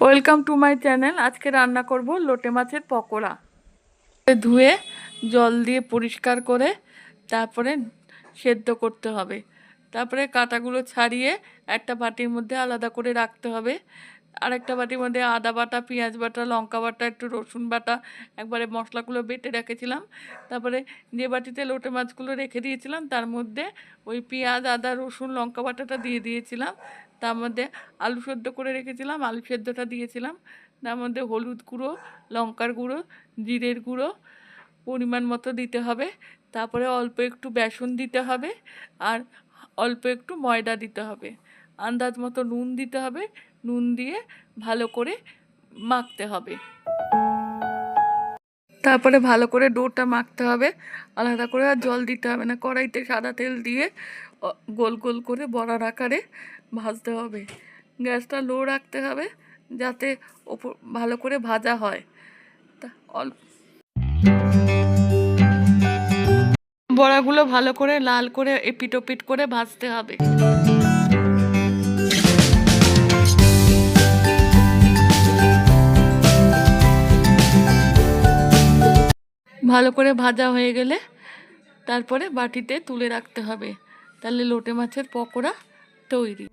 Welcome to my channel. আজকে রান্না করব লোটে মাছের পকোড়া। ধুয়ে জল দিয়ে পরিষ্কার করে তারপরে সেদ্ধ করতে হবে। তারপরে কাঁটাগুলো ছাড়িয়ে একটা বাটির মধ্যে আলাদা করে রাখতে হবে। আর একটা বাটির মধ্যে আদা বাটা, পেঁয়াজ বাটা, লঙ্কা বাটা, একটু রসুন বাটা, একবারে মশলাগুলো বেটে রেখেছিলাম। তারপরে যে বাটিতে লোটে মাছগুলো রেখে দিয়েছিলাম তার মধ্যে ওই পেঁয়াজ, আদা, রসুন, লঙ্কা বাটাটা দিয়ে দিয়েছিলাম। তার মধ্যে আলু সেদ্ধ করে রেখেছিলাম, আলু সেদ্ধটা দিয়েছিলাম। তার মধ্যে হলুদ গুঁড়ো, লঙ্কার গুঁড়ো, জিরের গুঁড়ো পরিমাণ মতো দিতে হবে। তারপরে অল্প একটু বেসন দিতে হবে আর অল্প একটু ময়দা দিতে হবে। আন্দাজ মতো নুন দিতে হবে। নুন দিয়ে ভালো করে মাখতে হবে। তারপরে ভালো করে ডোটা মাখতে হবে, আলাদা করে আর জল দিতে হবে না। কড়াইতে সাদা তেল দিয়ে গোল গোল করে বড়ার আকারে ভাজতে হবে। গ্যাসটা লো রাখতে হবে যাতে ওপর ভালো করে ভাজা হয়। তা অল্প বড়াগুলো ভালো করে লাল করে এপিট ওপিট করে ভাজতে হবে। ভালো করে ভাজা হয়ে গেলে তারপরে বাটিতে তুলে রাখতে হবে। তাহলে লোটে মাছের পকোড়া তৈরি।